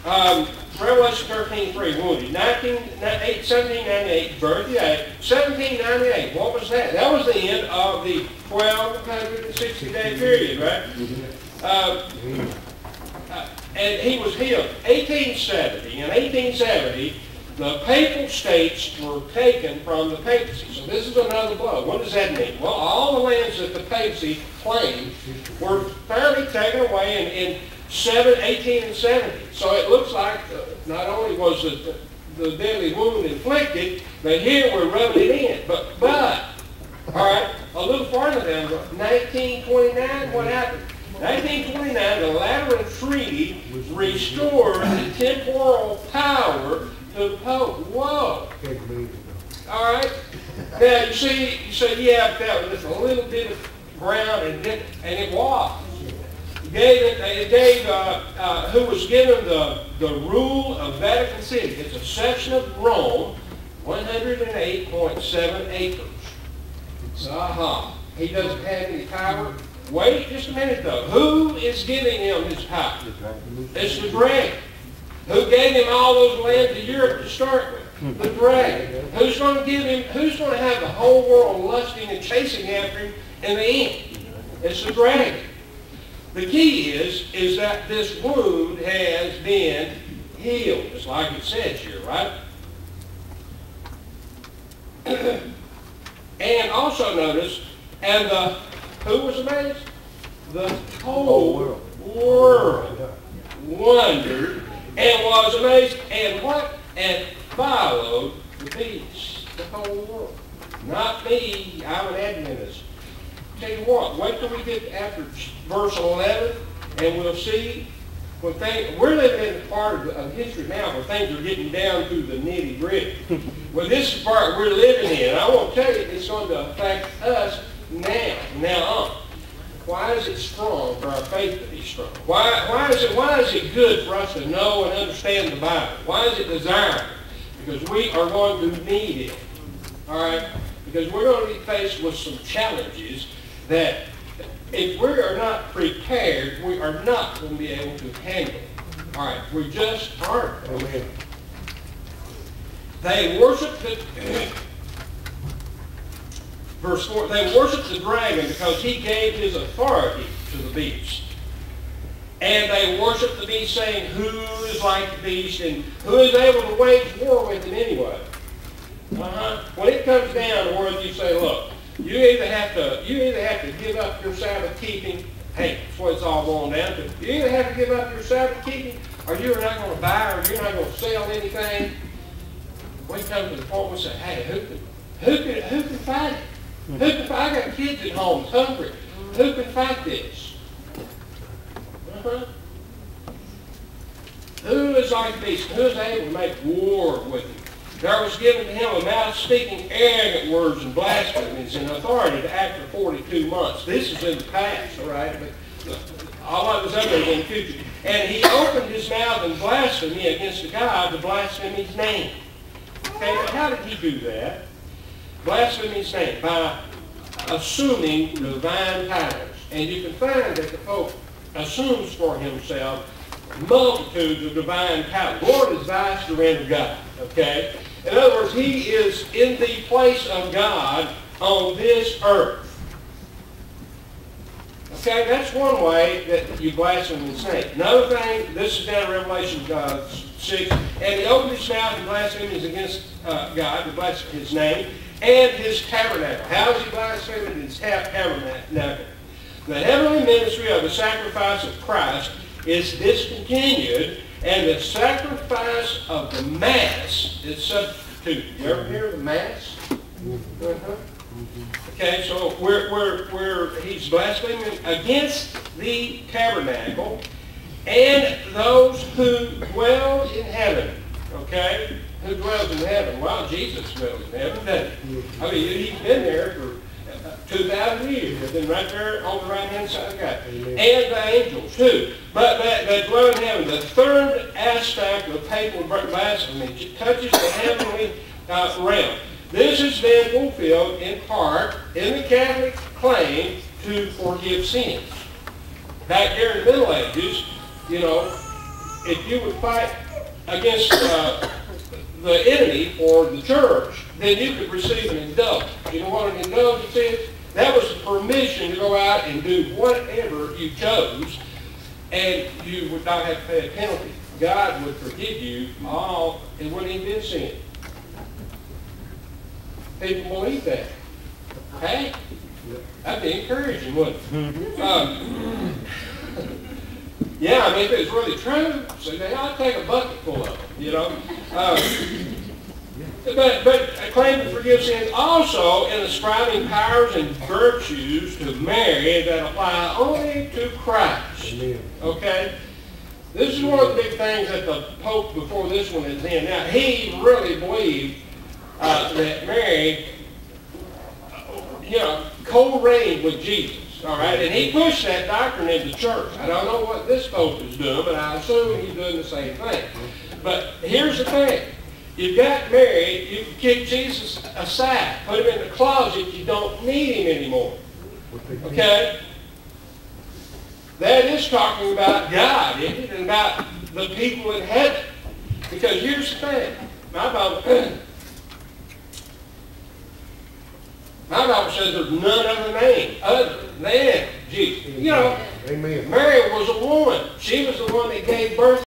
Revelation 13:3, wounded. 1798, birth, 1798, what was that? That was the end of the 1260-day period, right? And he was healed. 1870, in 1870, the papal states were taken from the papacy. So this is another blow. What does that mean? Well, all the lands that the papacy claimed were fairly taken away in 1870. So it looks like not only was the deadly wound inflicted, but here we're rubbing it in. But all right, a little farther down, 1929, what happened? 1929, the Lateran Treaty restored the temporal power to the Pope. Whoa! All right. Now you see, yeah, that was just a little bit of ground, and it was. It gave who was given the rule of Vatican City. It's a section of Rome, 108.7 acres. He doesn't have any power. Wait just a minute, though. Who is giving him his power? It's the dragon. Who gave him all those lands of Europe to start with? The dragon. Who's going to give him? Who's going to have the whole world lusting and chasing after him in the end? It's the dragon. The key is that this wound has been healed, just like it says here, right? And also notice, who was amazed? The whole world wondered and was amazed, and what? And followed the beast. The whole world. Not me, I'm an Adventist. Tell you what, wait till we get after verse 11, and we'll see when we're living in a part of history now where things are getting down to the nitty-gritty. Well, this is the part we're living in. I want to tell you, it's going to affect us now on. Why is it strong for our faith to be strong? Why is it good for us to know and understand the Bible? Why is it desirable? Because we are going to need it. All right? Because we're going to be faced with some challenges that if we are not prepared, we are not going to be able to handle. All right? We just aren't. Amen. They worship Verse 4, they worshiped the dragon because he gave his authority to the beast. And they worshiped the beast, saying, who is like the beast and who is able to wage war with him anyway? When it comes down to where you say, look, you either have to give up your Sabbath keeping. Hey, that's what it's all going down to. You either have to give up your Sabbath keeping, or you're not going to buy, or you're not going to sell anything. We come to the point where we say, hey, who can fight it? I got kids at home hungry. Who can fight this? Who is like this? Who is able to make war with him? There was given to him a mouth speaking arrogant words and blasphemies and authority to act for 42 months. This is in the past, all right? But all of us others in the future. And he opened his mouth in blasphemy against the God to blaspheme his name. Okay, but how did he do that? Blaspheme his name by assuming divine titles. And you can find that the Pope assumes for himself multitudes of divine titles. Lord is vice surrender God. Okay? In other words, he is in the place of God on this earth. Okay, that's one way that you blaspheme his name. Another thing, this is down in Revelation 6, and he opened his mouth and blasphemies against God, to blaspheme his name, and his tabernacle. How is he blaspheming his tabernacle? The heavenly ministry of the sacrifice of Christ is discontinued, and the sacrifice of the Mass is substituted. You ever hear of the Mass? Okay, so he's blaspheming against the tabernacle and those who dwell in heaven. Okay? Who dwells in heaven? Well, Jesus dwells in heaven, doesn't he? I mean, he's been there for 2,000 years. He's been right there on the right-hand side of God. Amen. And the angels, too. But they dwell in heaven. The third aspect of papal blasphemy touches the heavenly realm. This has been fulfilled in part in the Catholic claim to forgive sins. Back there in the Middle Ages, if you would fight against the enemy or the church, then you could receive an indulgence. You know what an indulgence is? That was permission to go out and do whatever you chose, and you would not have to pay a penalty. God would forgive you all, and when he did sin. People believe that. Hey, that'd be encouraging, wouldn't it? Yeah, I mean, if it's really true, so they ought to take a bucket full of them, you know. But a claim to forgive sins also in ascribing powers and virtues to Mary that apply only to Christ. Okay? This is one of the big things that the Pope before this one is in. Now, he really believed that Mary, co-reigned with Jesus. All right, and he pushed that doctrine into church. I don't know what this Pope is doing, but I assume he's doing the same thing. But here's the thing. You've got Mary, you can kick Jesus aside, put him in the closet, you don't need him anymore. Okay? That is talking about God, isn't it? And about the people in heaven. Because here's the thing. My Bible says there's none other name other than Jesus. You know, Amen. Mary was a woman. She was the one that gave birth